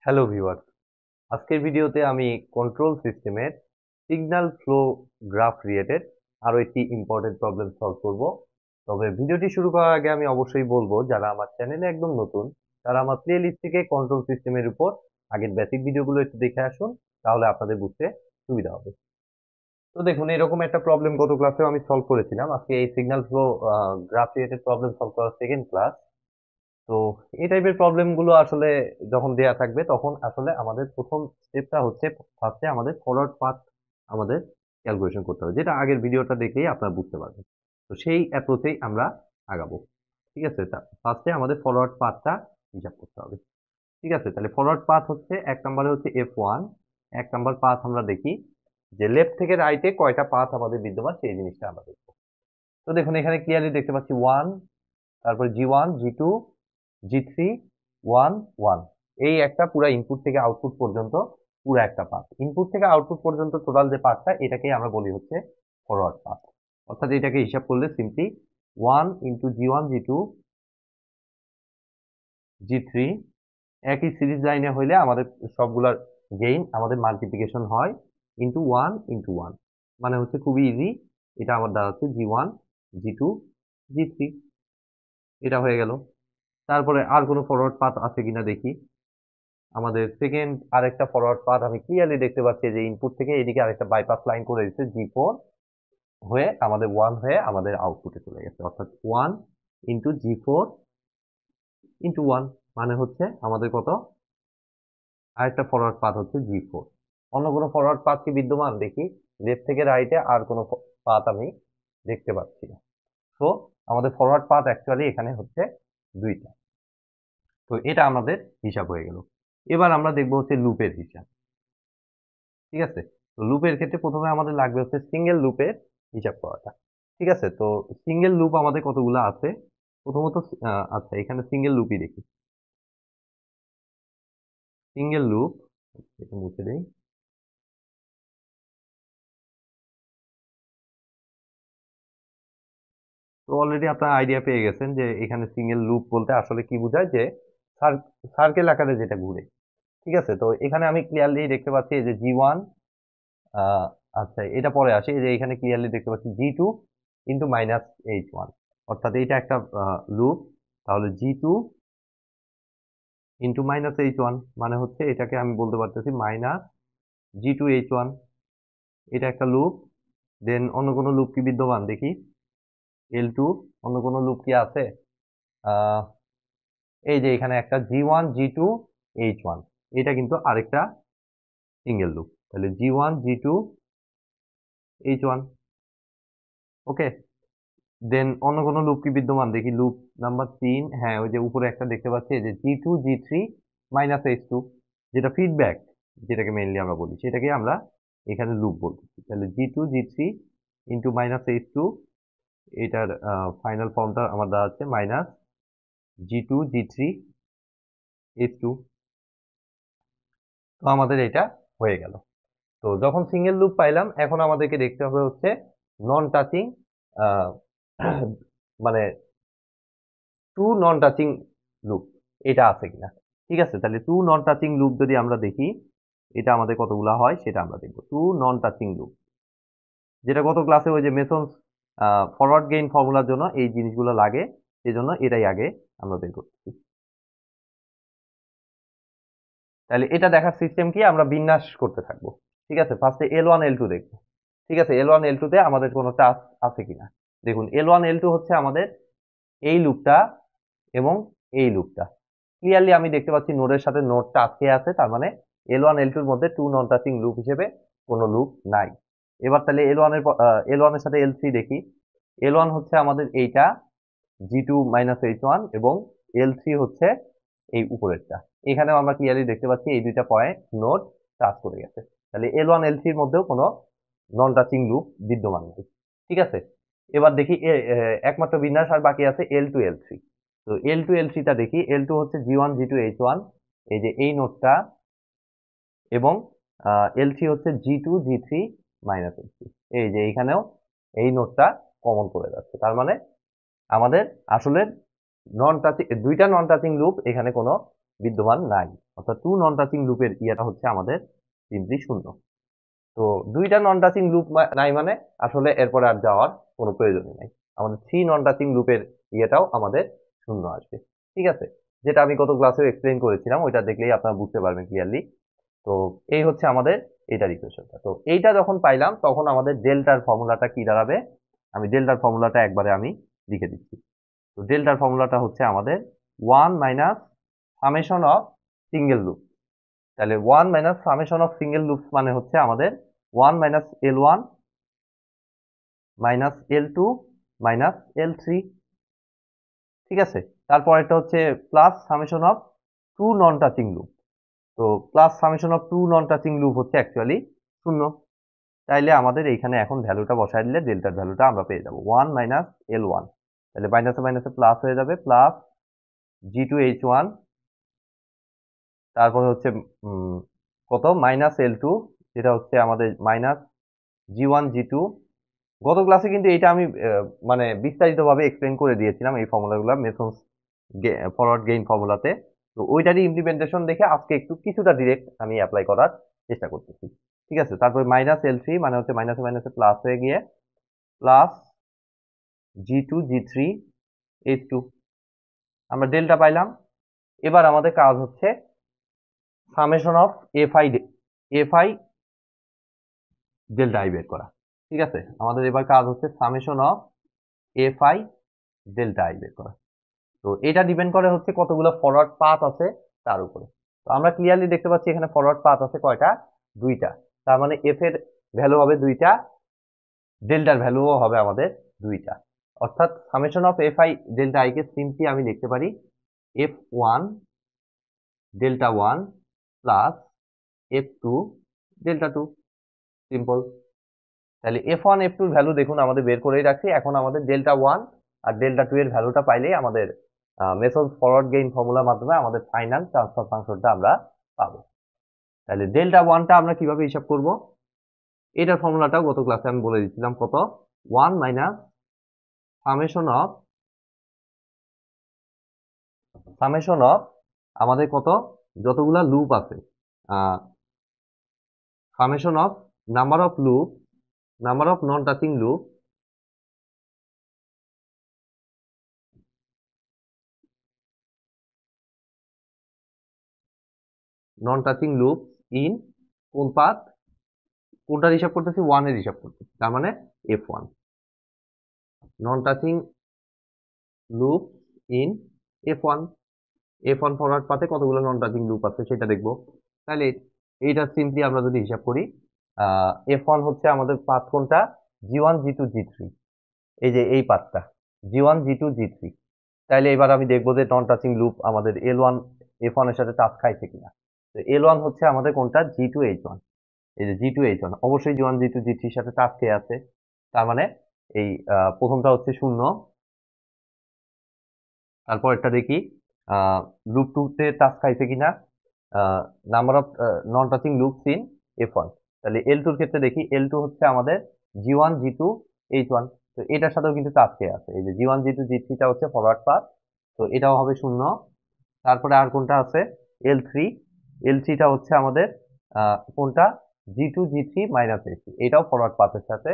Hello viewers, আজকের ভিডিওতে আমি কন্ট্রোল সিস্টেমের সিগন্যাল ফ্লো গ্রাফ রিলেটেড আরো একটি ইম্পর্টেন্ট প্রবলেম সলভ করব। তবে ভিডিওটি শুরু করার আগে আমি অবশ্যই বলবো, যারা আমার চ্যানেলে একদম নতুন তারা আমার প্লে লিস্ট থেকে কন্ট্রোল সিস্টেমের উপর আগের বেসিক ভিডিওগুলো একটু দেখে আসুন, তাহলে আপনাদের বুঝতে সুবিধা হবে। তো দেখুন, এরকম একটা প্রবলেম গত ক্লাসেও আমি সলভ করেছিলাম। আজকে এই signal flow graph related problem solve করার সেকেন্ড ক্লাস। তো এই টাইপের প্রবলেম গুলো আসলে যখন দেয়া থাকবে তখন আসলে আমাদের প্রথম স্টেপটা হচ্ছে ফার্স্টে আমাদের ফরওয়ার্ড পাথ আমাদের ক্যালকুলেশন করতে হবে, যেটা আগের ভিডিওটা দেখলেই আপনারা বুঝতে পারবেন। তো সেই অ্যাপ্রোচেই আমরা আগাবো। ঠিক আছে, ফার্স্টে আমাদের ফরওয়ার্ড পাথটা হিসাব করতে হবে। ঠিক আছে, তাহলে ফরওয়ার্ড পাথ হচ্ছে এক নম্বরে হচ্ছে F1। এক নম্বর পাথ আমরা দেখি যে লেফট থেকে রাইটে কয়টা পাথ আমাদের বিদ্যমান, সেই জিনিসটা আমরা দেখবো। তো দেখুন, এখানে ক্লিয়ারলি দেখতে পাচ্ছি 1, তারপর G1 G2 G3 1 1। এই একটা পুরা ইনপুট থেকে আউটপুট পর্যন্ত পুরো একটা পাথ। ইনপুট থেকে আউটপুট পর্যন্ত টোটাল যে পাথটা, এটাকেই আমরা বলি হচ্ছে ফরওয়ার্ড পাথ। অর্থাৎ এটাকে হিসাব করলে simply 1 into G1 G2 G3 একই সিরিজ লাইনে হইলে আমাদের সবগুলার গেইন আমাদের মাল্টিপ্লিকেশন হয় ইন্টু 1 ইন্টু 1, মানে হচ্ছে খুবই ইজি। এটা আমার দাঁড়াচ্ছে G1 G2 G3, এটা হয়ে গেল। তারপরে আর কোনো ফরওয়ার্ড পাথ আছে কিনা দেখি। আমাদের সেকেন্ড আরেকটা ফরওয়ার্ড পাথ আমি ক্লিয়ারলি দেখতে পাচ্ছি যে ইনপুট থেকে এদিকে আরেকটা বাইপাস লাইন করে দিচ্ছে G4 হয়ে আমাদের 1 হয়ে আমাদের আউটপুটে চলে গেছে। অর্থাৎ 1 ইন্টু G4 ইন্টু 1, মানে হচ্ছে আমাদের কত, আরেকটা ফরওয়ার্ড পাথ হচ্ছে G4। অন্য কোনো ফরওয়ার্ড পাথ কি বিদ্যমান দেখি? লেফট থেকে রাইটে আর কোনো পাথ আমি দেখতে পাচ্ছি না। তো আমাদের ফরওয়ার্ড পাথ অ্যাকচুয়ালি এখানে হচ্ছে দুইটা। তো এটা আমাদের হিসাব হয়ে গেল। এবার আমরা দেখবো হচ্ছে লুপের হিসাব। ঠিক আছে, তো লুপের ক্ষেত্রে প্রথমে আমাদের লাগবে হচ্ছে সিঙ্গেল লুপের হিসাব করাটা। ঠিক আছে, তো সিঙ্গেল লুপ আমাদের কতগুলো আছে প্রথমত। আচ্ছা, এখানে সিঙ্গেল লুপই দেখি। সিঙ্গেল লুপ, এটা মুছে দেই। তো অলরেডি আপনার আইডিয়া পেয়ে গেছেন যে এখানে সিঙ্গেল লুপ বলতে আসলে কি বোঝায়, যে সার্কেল আকারে যেটা ঘুরে। ঠিক আছে, তো এখানে আমি ক্লিয়ারলি দেখতে পাচ্ছি এই যে G1, আচ্ছা এটা পরে আসে, এই যে এখানে ক্লিয়ারলি দেখতে পাচ্ছি G2 ইন্টু মাইনাস H1, অর্থাৎ এটা একটা লুপ। তাহলে G2 ইন্টু মাইনাস H1, মানে হচ্ছে এটাকে আমি বলতে পারতেছি মাইনাস G2H1। এটা একটা লুপ। দেন অন্য কোনো লুপ কি বিদ্যমান দেখি? L2, অন্য কোনো লুপ কি আছে? আহ এই যে এখানে একটা G1 G2 H1, এটা কিন্তু আরেকটা সিঙ্গেল লুপ। তাহলে G1 G2 H1। ওকে, দেন অন্য কোনো লুপ কি বিদ্যমান দেখি? লুপ নাম্বার 3, হ্যাঁ ওই যে উপরে একটা দেখতে পাচ্ছি, এই যে G2 G3 মাইনাস H2, যেটা ফিডব্যাক, যেটাকে মেইনলি আমরা বলি, সেটাকে আমরা এখানে লুপ বলতেছি। তাহলে G2 G3 into minus H2, এটার ফাইনাল ফর্মটা আমার দাঁড়াচ্ছে মাইনাস G2 G3 H2। তো আমাদের এটা হয়ে গেল। তো যখন সিঙ্গেল লুপ পাইলাম, এখন আমাদেরকে দেখতে হবে হচ্ছে নন টাচিং, মানে টু নন টাচিং লুপ এটা আছে কিনা। ঠিক আছে, তাহলে টু নন টাচিং লুপ যদি আমরা দেখি, এটা আমাদের কতগুলা হয় সেটা আমরা দেখবো। টু নন টাচিং লুপ, যেটা গত ক্লাসে ওই যে মেসন্স ফরওয়ার্ড গেইন ফর্মুলার জন্য এই জিনিসগুলো লাগে, সেই জন্য এটাই আগে আমরা বের করতেছি। তাহলে এটা দেখার সিস্টেম কি, আমরা বিন্যাস করতে থাকবো। ঠিক আছে, ফার্স্টে L1 L2 দেখবো। ঠিক আছে, L1 L2 তে আমাদের কোনো টাস্ক আছে কিনা। দেখুন, L1 L2 হচ্ছে আমাদের এই লুপটা এবং এই লুপটা। ক্লিয়ারলি আমি দেখতে পাচ্ছি নোডের সাথে নোডটা আটকে আছে, তার মানে L1 L2 এর মধ্যে টু নন টাচিং লুপ হিসেবে কোনো লুপ নাই। এবার তাহলে L1 এর সাথে L3 দেখি। L1 হচ্ছে আমাদের এইটা G2 - H1, এবং L3 হচ্ছে এই উপরেরটা। এখানেও আমরা ক্লিয়ারলি দেখতে পাচ্ছি এই দুইটা পয়েন্ট নোড টাচ করে গেছে। তাহলে L1 L3 এর মধ্যেও কোনো নন টাচিং লুপ বিদ্যমান নেই। ঠিক আছে, এবার দেখি একমাত্র বিন্যাস আর বাকি আছে L2 L3। তো L2 L3 টা দেখি। L2 হচ্ছে G1 G2 H1, এই যে এই নোডটা, এবং L3 হচ্ছে G2 G3 - H3, এই যে এইখানেও এই নোডটা কমন করে যাচ্ছে। তার মানে আমাদের আসলে দুইটা নন টাচিং লুপ এখানে কোনো বিদ্যমান নাই, অর্থাৎ টু নন টাচিং লুপের ইয়েটা হচ্ছে আমাদের সিম্পলি শূন্য। তো দুইটা নন টাচিং লুপ নাই মানে আসলে এরপরে আর যাওয়ার কোনো প্রয়োজনই নাই, আমাদের থ্রি নন টাচিং লুপের ইয়েটাও আমাদের শূন্য আসবে। ঠিক আছে, যেটা আমি গত ক্লাসে এক্সপ্লেইন করেছিলাম, ওইটা দেখলেই আপনারা বুঝতে পারবেন ক্লিয়ারলি। তো এই হচ্ছে আমাদের এইটার ইকুয়েশনটা। তো এইটা যখন পাইলাম তখন আমাদের ডেল্টার ফর্মুলাটা কি দাঁড়াবে, আমি ডেল্টার ফর্মুলাটা একবারে আমি লিখে দিচ্ছি। তো ডেল্টার ফর্মুলাটা হচ্ছে আমাদের one minus summation of single loop. তাহলে one minus summation of single loop মানে হচ্ছে আমাদের one minus L one minus L two minus L three. ঠিক আছে, তারপর এটা হচ্ছে plus summation of two non touching loop. তো plus summation of two non touching loop হচ্ছে অ্যাকচুয়ালি শূন্য। তাইলে আমাদের এইখানে এখন ভ্যালুটা বসাই দিলে ডেল্টার ভ্যালুটা আমরা পেয়ে যাবো ওয়ান মাইনাস এল ওয়ান। তাহলে মাইনাসে মাইনাসে প্লাস হয়ে যাবে, plus G two H one, তারপরে হচ্ছে কত মাইনাস এল টু, যেটা হচ্ছে আমাদের মাইনাস জি ওয়ান জি টু। গত ক্লাসে কিন্তু এটা আমি মানে বিস্তারিতভাবে এক্সপ্লেন করে দিয়েছিলাম এই ফর্মুলাগুলো মেসন্স ফরওয়ার্ড গেইন ফর্মুলাতে। তো ওইটারই ইমপ্লিমেন্টেশন দেখে আজকে একটু কিছুটা ডিরেক্ট আমি অ্যাপ্লাই করার চেষ্টা করতেছি। ঠিক আছে, তারপরে মাইনাস এল থ্রি মানে হচ্ছে মাইনাসে মাইনাসে প্লাস হয়ে গিয়ে plus G two G three H two, আমরা ডেল্টা পাইলাম। এবার আমাদের কাজ হচ্ছে summation of F I delta I বের করা। ঠিক আছে, আমাদের এবার কাজ হচ্ছে summation of F I delta I বের করা। তো এটা ডিপেন্ড করে হচ্ছে কতগুলো ফরওয়ার্ড পাথ আছে তার উপরে। তো আমরা ক্লিয়ারলি দেখতে পাচ্ছি এখানে ফরওয়ার্ড পাথ আছে কয়টা, দুইটা। তার মানে এফ এর ভ্যালু হবে দুইটা, ডেল্টার ভ্যালুও হবে আমাদের দুইটা। অর্থাৎ summation of F I delta I কে সিম্পলি আমি লিখতে পারি F one delta one plus F two delta two, simple. তাহলে এফ ওয়ান এফ টুর ভ্যালু দেখুন আমাদের বের করেই রাখছি। এখন আমাদের ডেল্টা ওয়ান আর ডেল্টা টু এর ভ্যালুটা পাইলেই আমাদের মেসন্স ফরওয়ার্ড গেইন ফর্মুলার মাধ্যমে আমাদের ফাইনাল ট্রান্সফার ফাংশনটা আমরা পাবো। তাহলে ডেল্টা ওয়ানটা আমরা কিভাবে হিসাব করব, এটার ফর্মুলাটাও গত ক্লাসে আমি বলে দিচ্ছিলাম, কত ওয়ান মাইনাস সামেশন অফ আমাদের কত যতগুলা লুপ আছে, summation of number of loop, number of non touching loop non touching loop in কোন পাথ, কোনটার হিসাব করতেছি, ওয়ান এর হিসাব করতেছি, তার মানে F one non touching loop in F one. F one forward পাথে কতগুলো নন টাচিং লুপ আছে সেটা দেখবো। তাহলে এইটা সিম্পলি আমরা যদি হিসাব করি, এফ ওয়ান হচ্ছে আমাদের পাথ কোনটা, জি ওয়ান জি টু জি থ্রি, এই যে এই পাথটা জি ওয়ান জি টু জি থ্রি। তাইলে এবার আমি দেখবো যে নন টাচিং লুপ আমাদের এল ওয়ান এফ ওয়ান এর সাথে টাচ খাইছে কিনা। তো এল ওয়ান হচ্ছে আমাদের কোনটা, জি টু এইচ ওয়ান। এই যে জি টু এইচ ওয়ান অবশ্যই জি ওয়ান জি টু জি থ্রির সাথে টাচ খেয়ে আছে, তার মানে এই প্রথমটা হচ্ছে শূন্য। তারপর একটা দেখি লুপ টু তে টাচ খাইছে কিনা, number of non touching loops in F one. তাহলে এল টুর ক্ষেত্রে দেখি, এল টু হচ্ছে আমাদের জি ওয়ান জি টু এইচ ওয়ান। তো এটার সাথেও কিন্তু টাচ খেয়ে আছে, এই যে জি ওয়ান জি টু জি থ্রিটা হচ্ছে ফরওয়ার্ড পাথ, তো এটাও হবে শূন্য। তারপরে আর কোনটা আছে, এল থ্রি, এল থ্রিটা হচ্ছে আমাদের কোনটা, G two G three minus AC, এটাও ফরওয়ার্ড পাথের সাথে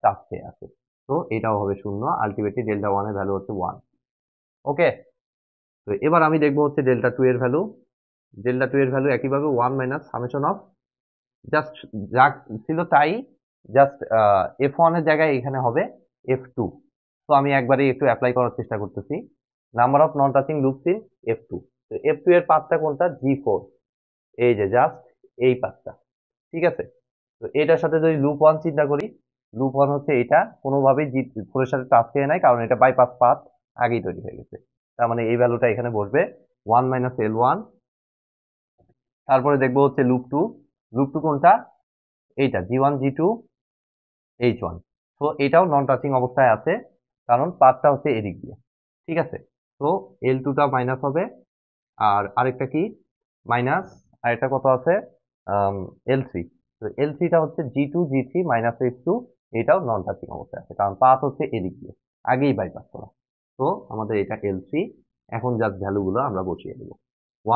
টাচ খেয়ে আছে, তো এটাও হবে শূন্য। আলটিমেটলি ডেল্টা ওয়ান এর ভ্যালু হচ্ছে ওয়ান। ওকে, তো এবার আমি দেখবো হচ্ছে ডেল্টা টু এর ভ্যালু। ডেল্টা টু এর ভ্যালু একইভাবে one minus summation of just যা ছিল তাই, জাস্ট এফ ওয়ান এর জায়গায় এখানে হবে এফ টু। তো আমি একবারে একটু অ্যাপ্লাই করার চেষ্টা করতেছি, number of non touching loops in F two. তো এফ টু এর পাথটা কোনটা, জি ফোর, এই যে জাস্ট এই পাথটা। ঠিক আছে, তো এটার সাথে যদি লুপ ওয়ান চিন্তা করি, লুপ ওয়ান হচ্ছে এটা কোনোভাবেই জি ফোর এর সাথে টাচ খেয়ে নাই, কারণ এটা বাইপাস পাথ আগেই তৈরি হয়ে গেছে। তার মানে এই ভ্যালুটা এখানে বসবে ওয়ান মাইনাস এল ওয়ান। তারপরে দেখবো হচ্ছে লুপ টু, লুপ টু কোনটা, এইটা জি ওয়ান জি টু এইচ ওয়ান। তো এটাও নন টাচিং অবস্থায় আছে, কারণ পাথটা হচ্ছে এদিক দিয়ে। ঠিক আছে, তো এল টুটা মাইনাস হবে, আর আরেকটা কি মাইনাস, আরেকটা কত আছে এল থ্রি। তো এল থ্রিটা হচ্ছে G two G three minus H two, এটাও নন টাচিং অবস্থায় আছে, কারণ পাথ হচ্ছে এদিক দিয়ে আগেই বাইপাস করা। তো আমাদের এটা এল থ্রি। এখন জাস্ট ভ্যালুগুলো আমরা বসিয়ে দেবো,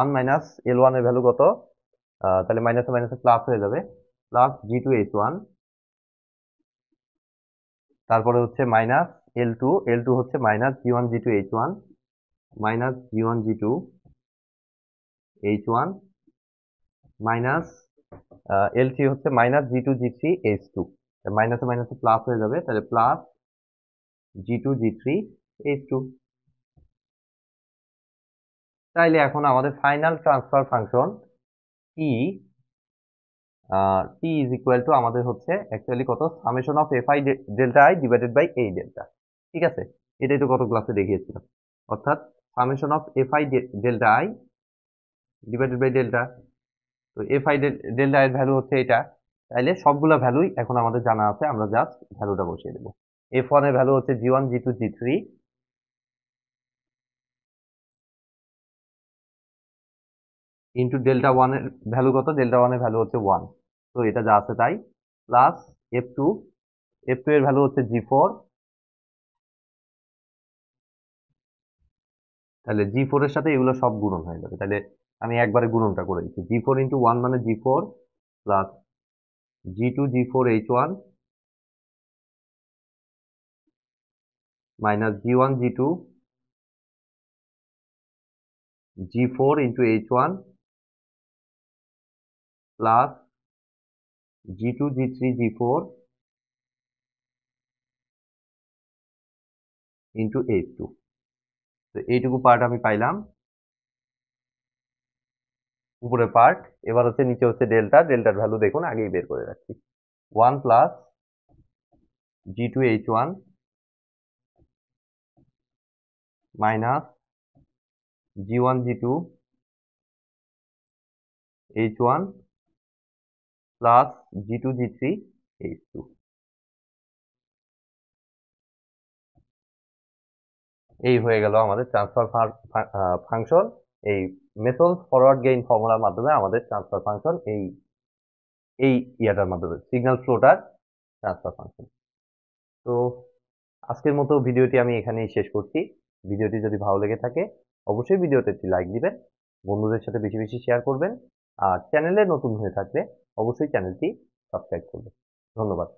1 মাইনাস L1 এর ভ্যালু কত? তাহলে মাইনাসে মাইনাসে প্লাস হয়ে যাবে, প্লাস G2H1, তারপরে হচ্ছে মাইনাস L2, L2 হচ্ছে minus G1G2H1, minus G1G2H1, minus L3 হচ্ছে মাইনাস G2G3H2, মাইনাসে মাইনাসে প্লাস হয়ে যাবে, তাহলে প্লাস G2G3H2। তাইলে এখন আমাদের final transfer function T is equal to আমাদের হচ্ছে অ্যাকচুয়ালি কত, summation of F I delta I divided by এই ডেল্টা। ঠিক আছে, এটাই তো গত ক্লাসে দেখিয়েছিলাম, অর্থাৎ summation of F I delta I divided by delta. তো এফ আই ডেল্টা এর ভ্যালু হচ্ছে এটা। তাইলে সবগুলা ভ্যালুই এখন আমাদের জানা আছে, আমরা জাস্ট ভ্যালুটা বসিয়ে দেবো। F1 এর ভ্যালু হচ্ছে G1 G2 G3 into delta 1 এর ভ্যালু কত, ডেল্টা 1 এর ভ্যালু হচ্ছে 1, তো এটা যা আছে তাই, প্লাস F2 এর ভ্যালু হচ্ছে G4, তাহলে G4 এর সাথে এগুলো সব গুণন হয়ে যাবে, তাহলে আমি একবারে গুণনটা করে দিচ্ছি, G4 ইন্টু 1 মানে G4 plus G2 G4H1 minus G1 G2 G4 into H1 plus G2 G3 G4 into H2। তো এইটুকু পার্ট আমি পাইলাম, উপরে পার্ট। এবার হচ্ছে নিচে হচ্ছে ডেল্টার ভ্যালু দেখুন আগেই বের করে রাখছি, 1 plus G2H1 minus G1 G2 H1 plus G2 G3 H2। এই হয়ে গেল আমাদের ট্রান্সফার ফাংশন। এই মেসলস ফরওয়ার্ড গেইন ফর্মুলার মাধ্যমে আমাদের ট্রান্সফার ফাংশন এই এই ইয়াটার মাধ্যমে সিগন্যাল ফ্লোটার ট্রান্সফার ফাংশন। তো আজকের মতো ভিডিওটি আমি এখানেই শেষ করছি। ভিডিওটি যদি ভালো লেগে থাকে অবশ্যই ভিডিওতে একটি লাইক দিবেন, বন্ধুদের সাথে বেশি বেশি শেয়ার করবেন, আর চ্যানেলে নতুন হয়ে থাকলে অবশ্যই চ্যানেলটি সাবস্ক্রাইব করবেন। ধন্যবাদ।